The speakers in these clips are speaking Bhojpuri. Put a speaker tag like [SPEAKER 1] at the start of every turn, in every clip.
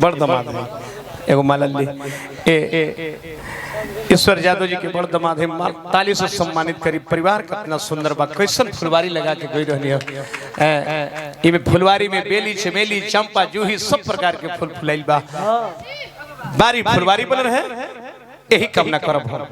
[SPEAKER 1] बड़ दमाद है एगो मालल्ली ईश्वर यादव जी के बड़ दमाद है, ताली से सम्मानित करी। परिवार कितना सुंदर बा, कैसन फुलवारी लगा के गई रहनी है। इमे फुलवारी में बेली चमेली चंपा जूही सब प्रकार के फूल फुलाइल बा। बारी फुलवारी बन रहे यही कामना करब हम।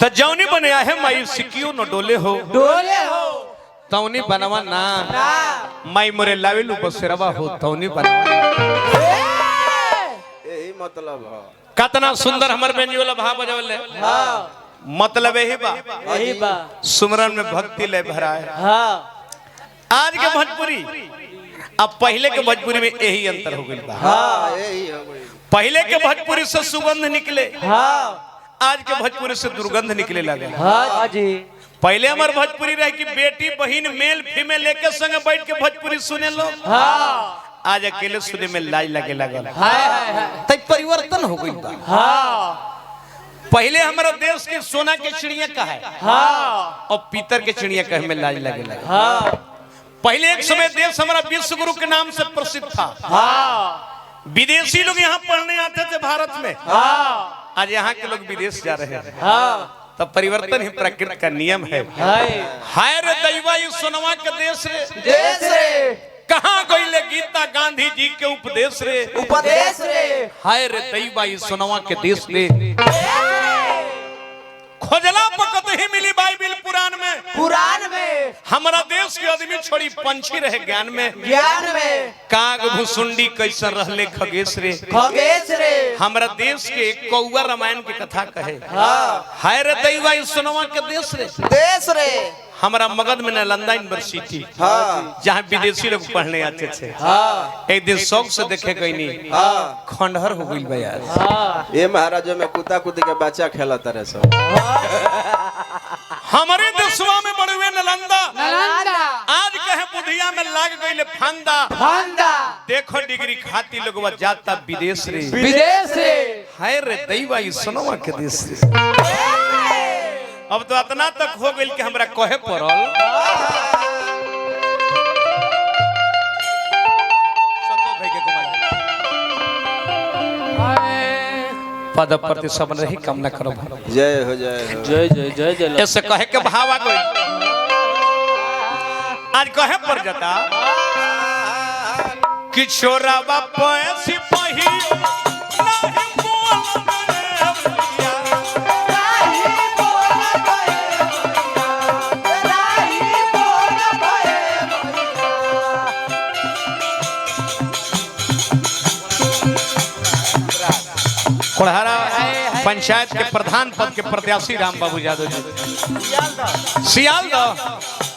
[SPEAKER 1] तो जौनी बनया है माई सिकियो न डोले हो तौनी बनवा ना माई मोरे लावेलू बसेरवा हो तौनी बनवा।
[SPEAKER 2] यही मतलब है।
[SPEAKER 1] कितना सुंदर हमर बेंजी वाला भाव बजावले। मतलब यही बा सुमरन में भक्ति ले भरा है। आज के भोजपुरी अब पहले के भोजपुरी में यही अंतर हो गई बा।
[SPEAKER 2] यही हो गई।
[SPEAKER 1] पहले के भोजपुरी से सुगंध निकले, आज के भोजपुरी से दुर्गंध निकले लगे। पहले हमारे भोजपुरी रहे कि बेटी बहन मेल फीमेल लेके संग बैठ के भोजपुरी सुने लो। आज अकेले सुने में लाज लगे लगल। तब परिवर्तन हो गई बा। पहले हमारा देश के सोना के चिड़िया का है और पीतर के चिड़िया कहे में लाज लगे लगे। पहले एक समय देश हमारा विश्व गुरु के नाम से प्रसिद्ध था। विदेशी लोग यहाँ पढ़ने आते थे भारत में। आज यहाँ के लोग विदेश जा रहे हैं। तब परिवर्तन ही प्रकृति का नियम है। हाय रे दैवा ये सोनवा के देश रे कहाँ गईले गीता गांधी जी के उपदेश रे। हाय रे दैवा ये सोनवा के देश रे खोजला पकत ही मिली बाइबिल पुराण में हमारा देश के आदमी छोड़ी पंछी रहे ज्ञान में काग भुसुंडी कैसे रहले खगेश रे हमारा देश के कौआ रामायण की कथा कहे। हाय रे दैवा इस सोनवा के देश रे हमारा मगध में नालंदा यूनिवर्सिटी जहाँ विदेशी लोग पढ़ने आते थे। एक दिन शौक से देखे गई नहीं खंडहर हो गई बा यार।
[SPEAKER 2] ये महाराजों में कुत्ता कुत्ती के बच्चा खेला तरह से
[SPEAKER 1] हमारे देशवा में बड़े हुए नालंदा आज कहे बुधिया में लाग गई फंदा। देखो डिग्री खाती लोग जाता विदेश रे। हाय रे दैवा इस सोनवा के देश रे। अब तो इतना तक हो गई कि हमरा कहे पड़ल पद प्रति सब रही कामना करो।
[SPEAKER 2] जय हो जय हो जय जय जय जय।
[SPEAKER 1] ऐसे कहे के भाव आ गई आज कहे पर जाता कि छोरा बापा सिपाही कोढ़ारा पंचायत के प्रधान पद के प्रत्याशी राम बाबू यादव जी सियालदह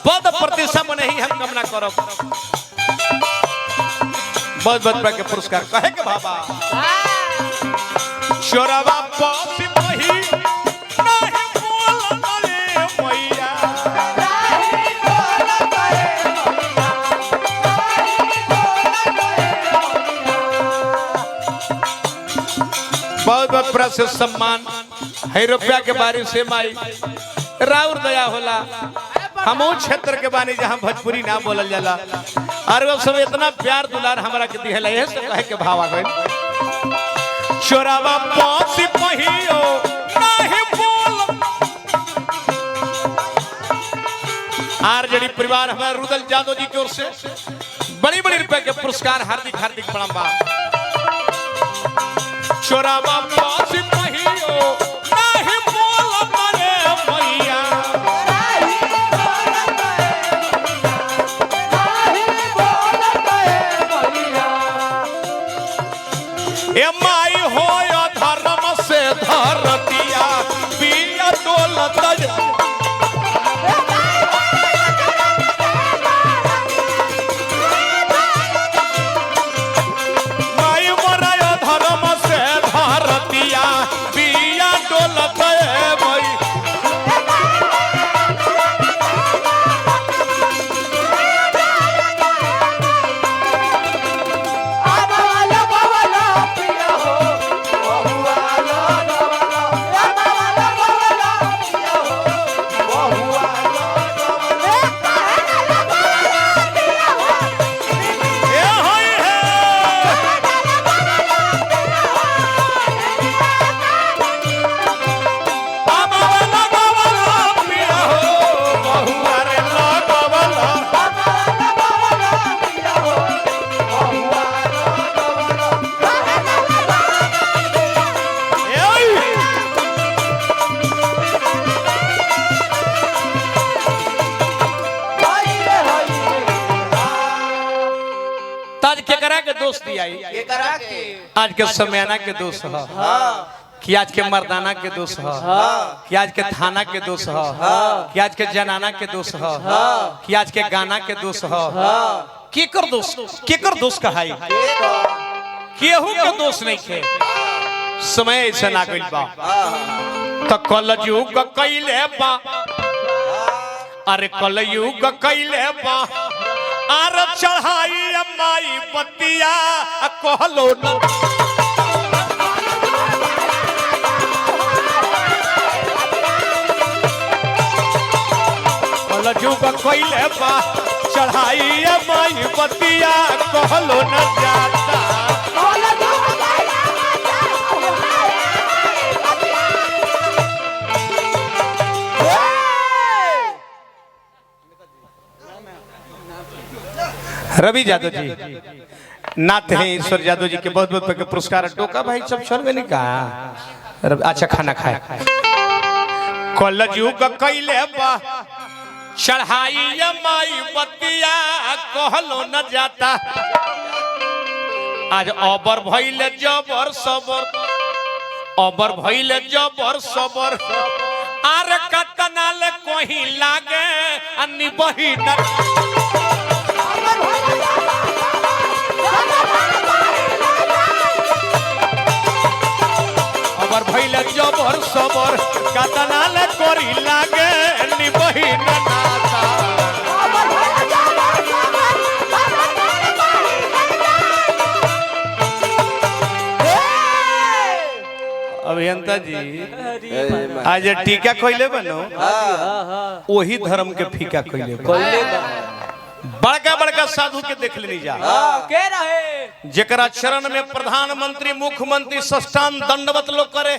[SPEAKER 1] पद प्रतिष्ठा में नहीं हम कामना करब। बहुत बहुत के पुरस्कार कहे के बाबा चोरवा पासी वही नहीं बोल रे मैया बहुत बहुत प्रशंसा सम्मान है रुपया के बारिश से माई राउर दया होला। हम क्षेत्र के बानी जहाँ भोजपुरी ना बोलल जाला और वो सब इतना प्यार दुलार हमारा के दिहला है से कहे के भाव आ गए चोरावा पासी पहियो नहीं बोल। आरजेडी परिवार हमारे रुदल यादव जी की ओर से बड़ी बड़ी रुपए के पुरस्कार हार्दिक हार्दिक प्रणाम बा। चोरावा पासी पहियो नहीं बोल रे मैया ए माई हो धर्म से धरतिया पिया डोलत माई मोरा धर्म से धरतिया पिया दोस्त दिया
[SPEAKER 3] ये करा के
[SPEAKER 1] आज के समयाना के दोस्त है कि आज के मर्दाना के दोस्त है कि आज के थाना के दोस्त है कि आज के जनाना के दोस्त है कि आज के गाना के दोस्त है केकर दोस्त कहाई केहू के दोस्त नहीं खे समय ऐसा ना गइल बा तो कलयुग कइले बा अरे कलयुग कइले बा आर चढ़ाई माई बतिया कहलो न कलयुग कइले बा चढ़ाई माई बतिया कहलो न जाता रवि यादव जी नाथ हैं ईश्वर यादव जी के बहुत बहुत पुरस्कार टोका भाई सब छोड़ में नहीं कहा अच्छा खाना खाए कलयुग कइले बा चढ़ाई माई बतिया कहलो न जाता आज अबर भइले जबर सबर अबर भइले जबर सबर आर कतनाल कोही लागे अन्नी बही न अबर भइले जबर सबर कतनाल कोरी लागे अन्नी बही न नाता अभियंता जी आज टीका खोले बनो वही धर्म के फीका खोले बड़का बड़का साधु के देख लेनी जा
[SPEAKER 3] के रहे
[SPEAKER 1] जेकरा चरण में प्रधानमंत्री मुख्यमंत्री सष्टांग दंडवत लोग करे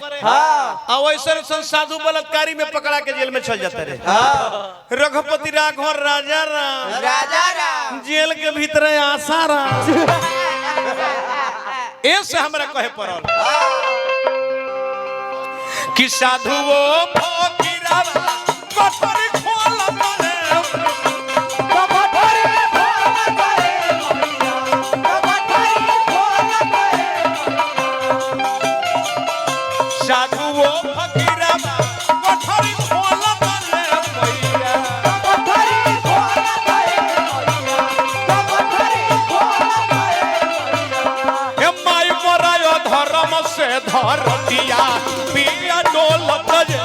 [SPEAKER 1] और वैसे साधु बलात्कारी में पकड़ा के जेल में चल जाते रहे रघुपति राघव राजा राम जेल के भीतर आशा राम ऐसे हमरा कहे पड़ल कि साधु वो फकीरा कटोरी खोल करे साधु वो फकीरा कटोरी खोल करे भैया हे माई मरायो धर्म से धर दिया पिया डोलत जे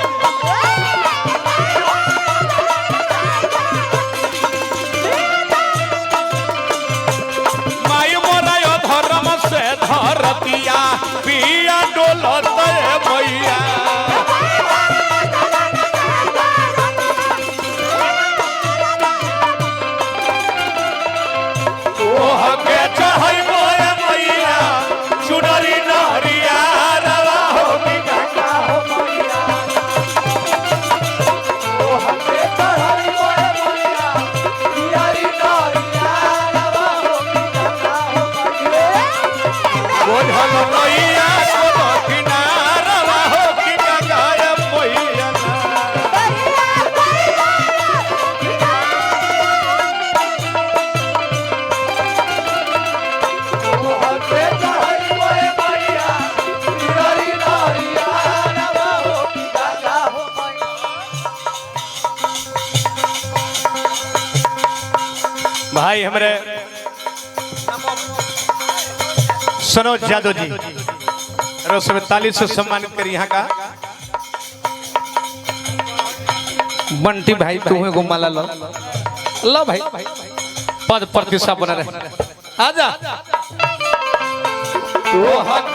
[SPEAKER 1] माई मरायो धर्म से धर दिया पिया डोलत भैया ओह के चढ़ई मोए भैया चुनरी नहरिया रवा हो की गंगा हो भैया ओह के चढ़ई मोए भैया चुनरी नहरिया रवा हो की गंगा हो भैया बोझल नैया को किनारा हो की गंगा भैया भाई हमारे सनोज यादव जी तालीस से सम्मानित करी यहाँ का बंटी भाई तुम्हें को माला लो भाई पद प्रतिष्ठा बना रहे आजा तो हक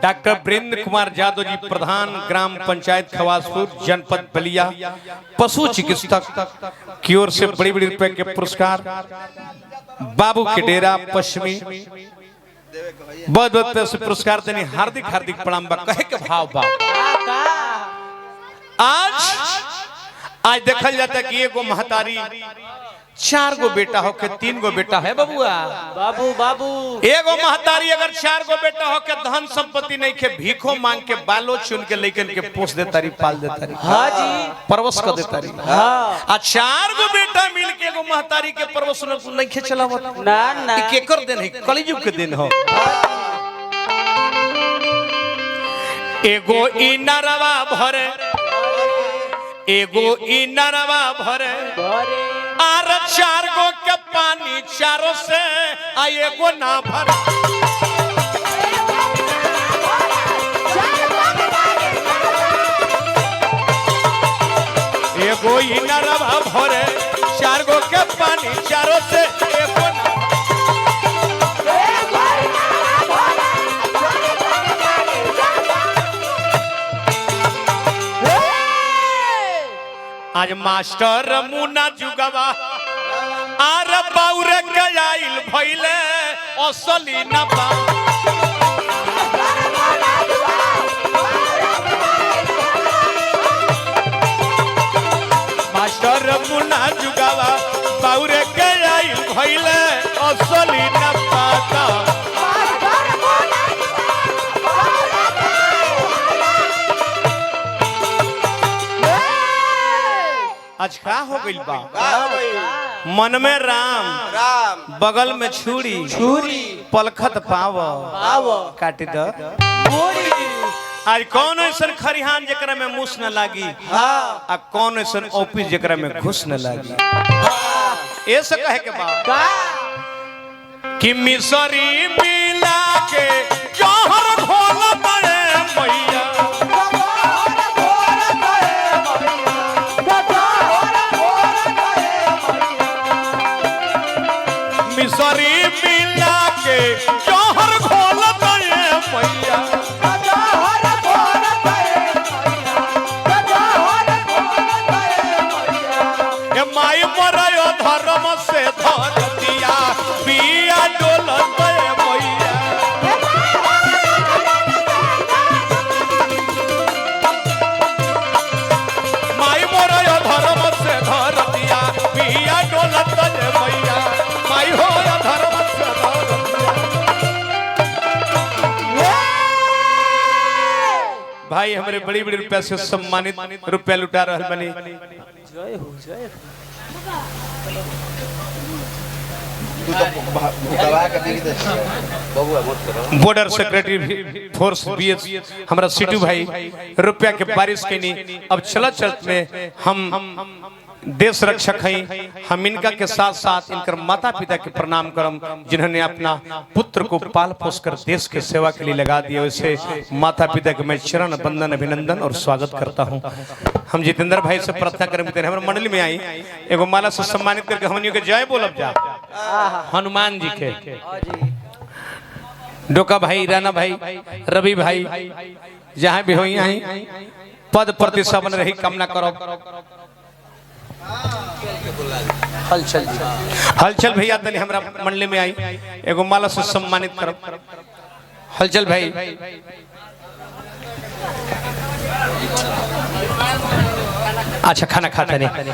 [SPEAKER 1] डॉक्टर वीरेंद्र कुमार यादव जी प्रधान ग्राम पंचायत खवासपुर जनपद बलिया पशु चिकित्सक की ओर से बड़ी बड़ी रुपए के पुरस्कार बाबू के डेरा पश्चिमी बहुत बहुत से पुरस्कार देने हार्दिक हार्दिक प्रणाम बा कहे के भाव बा। आज देखल जाता कि एगो महतारी 4 गो बेटा हो के 3 गो बेटा है बबुआ
[SPEAKER 3] बाबू बाबू
[SPEAKER 1] एगो महतारी अगर 4 गो बेटा हो के धन संपत्ति नहीं के भीखो मांग के बालो चुन के लेकिन के पोस दे तारी पाल दे तारी
[SPEAKER 3] हाँ जी
[SPEAKER 1] परवश कर दे तारी
[SPEAKER 3] हाँ
[SPEAKER 1] आ 4 गो बेटा मिल के एगो महतारी के परवश नहीं के चलावत
[SPEAKER 3] ना ना
[SPEAKER 1] ई केकर दिन है कलयुग के दिन हो। एगो ई नरवा भरे एगो ई नरवा भरे आर 4 गो के पानी चारों से आ एगो ना भरे एगो ई नरवा भरे 4 गो के पानी चारों से एगो ना आज मास्टर मुना जुगवा आर बाउरे गयाइल भइले असली न बा मास्टर मुना जुगवा बाउरे गयाइल भइले असली न पाता आज का हो गइल बा मन में राम
[SPEAKER 2] राम
[SPEAKER 1] बगल में छुरी
[SPEAKER 3] छुरी
[SPEAKER 1] पलखत पाव
[SPEAKER 3] आवो
[SPEAKER 1] काट द
[SPEAKER 3] पूरी
[SPEAKER 1] आज कौन ऐसन खरिहान जकरा में मुस न लागी
[SPEAKER 3] हाँ
[SPEAKER 1] आ कौन ऐसन ऑफिस जकरा में घुस न लागी ऐसे कहे के बा
[SPEAKER 3] का
[SPEAKER 1] कि मिसरी मिला के जहर घोल बड़े मैया मिसरी मिला के जहर घोल बड़े मैया ये माई मरयो धर्म से धर दिया बिया डोलत मैया माई मरयो धर्म से धर दिया बिया डोलत मैया माई हो धर्म से धर दिया। भाई हमारे बड़ी बड़ी रुपया से सम्मानित रुपया लुटा रहे बनी
[SPEAKER 3] जय हो जय
[SPEAKER 1] बॉर्डर सेक्रेटरी फोर्स बीएस हमारा सिटू भाई रुपया के बारिश के नहीं अब चलत चलत में हम देश रक्षक हैं हम इनका के साथ साथ इनकर माता पिता के प्रणाम करम जिन्होंने अपना पुत्र को पाल पोस कर देश के सेवा के लिए लगा दिया वैसे माता पिता के मैं चरण बंदन अभिनंदन और स्वागत करता हूं। हम जितेंद्र भाई से प्रार्थना करें हमारे मंडली में आई एगो माला से सम्मानित करके हमनियों के जय बोलब जा हनुमान जी के डोका भाई राणा भाई रवि भाई जहां भी हो आई पद प्रतिष्ठा बन रही कामना करो। हलचल भैया तनी हमरा मंडली में आई एगो माला से सम्मानित करो। हलचल भाई अच्छा खाना खाता नहीं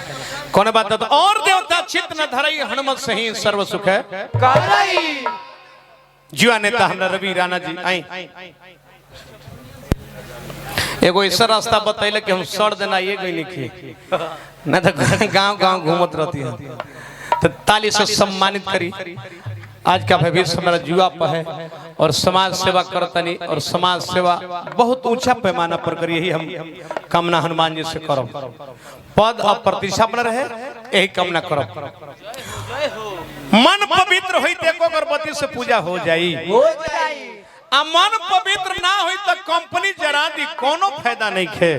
[SPEAKER 1] कौन बात तो और देवता चित्त न धरई हनुमत सही सर्व सुख है
[SPEAKER 3] कराई
[SPEAKER 1] जुआ नेता हमरा रवि राणा जी आई एगो ऐसा रास्ता बतैले कि हम सड़ देना ये गई लिखी न तो गांव गांव घूमत रहती है तो ताली से सम्मानित करी। आज का भविष्य हमारा जुआ पर है और समाज सेवा करतनी और समाज सेवा बहुत ऊंचा पैमाना पर करी यही हम कामना हनुमान जी से करो पद और प्रतिष्ठा बन रहे यही कामना करो। मन पवित्र हुई देखो गर्भवती से पूजा हो जाई
[SPEAKER 3] हो जाई
[SPEAKER 1] आ मन पवित्र ना हुई तो कंपनी जरा दी कोनो फायदा नहीं खे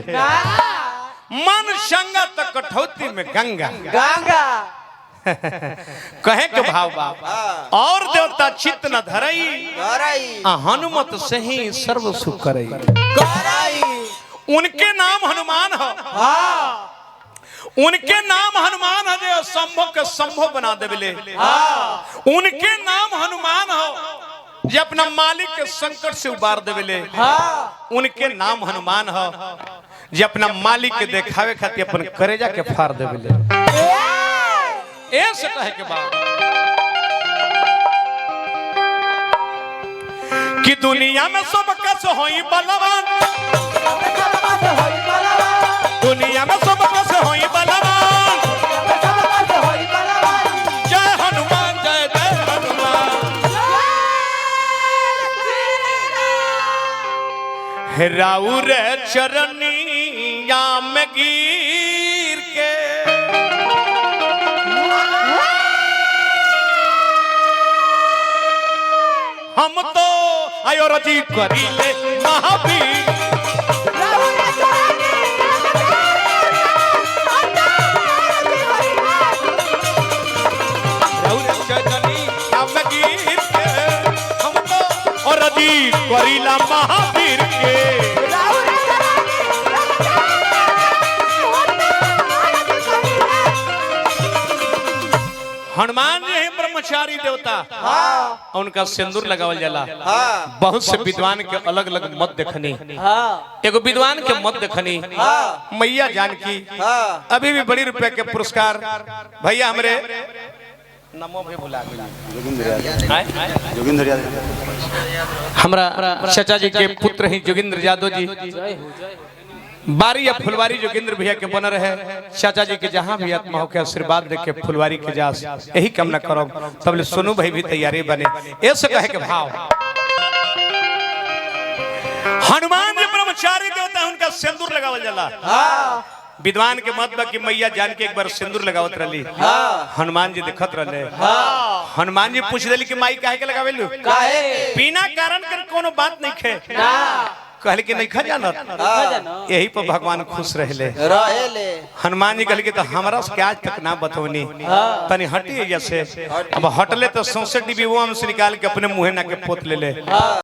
[SPEAKER 1] मन संगा तो कठौती में गंगा
[SPEAKER 3] गंगा
[SPEAKER 1] कहे के भाव बाप और देवता चित्त न धरई आ हनुमत से ही सर्व सुख करई उनके नाम हनुमान हो उनके नाम हनुमान है जो संभव के संभव बना देबले उनके नाम हनुमान हो जे अपना मालिक के संकट से उबार देवेले उनके नाम हनुमान है। जे अपना मालिक के देखावे खातिर अपन करेजा के फाड़ देवेले। ऐसे कहे के बाद कि दुनिया में सब कस होई बलवान, दुनिया में सब कस होई बलवान, जय हनुमान जय जय हनुमान। राउर चरनिया में गिर के हम तो आयो रजी करीले महावीर। हम तो रजी करीला महावीर के। हनुमान जी है ब्रह्मचारी देवता। उनका सिंदूर लगावल जाला। बहुत से विद्वान के अलग अलग मत देखनी। एगो विद्वान के मत देखनी मैया जानकी अभी भी बड़ी रुपए के पुरस्कार भैया हमरे नमो भी भुला हमरा चाचा जी के पुत्र ही जोगिंद्र यादव जी बारी या फुलवारी जोगिंद्र भैया के बन रहे। चाचा जी के जहां भी आत्मा हो के आशीर्वाद दे के फुलवारी के जास यही कामना करो। तब सोनू भाई भी तैयारी बने। ऐसे कहे के भाव हनुमान जी ब्रह्मचारी देवता उनका सिंदूर लगावल जाला। विद्वान के मत बा कि मैया जान के एक बार सिंदूर लगावत रही। हनुमान जी दिखत रहे। हनुमान जी पूछ रही कि माई काहे के लगावेलू? बिना कारण कर कोनो बात नहीं खे कहले कि नहीं खा जानत। यही पर भगवान खुश रहले। हनुमान जी कहले कि तो हमरा से आज तक ना बतवनी तनी हटी जैसे। अब हटले तो 64 डिब्बी वो हमसे निकाल के अपने मुंह ना के पोत ले ले।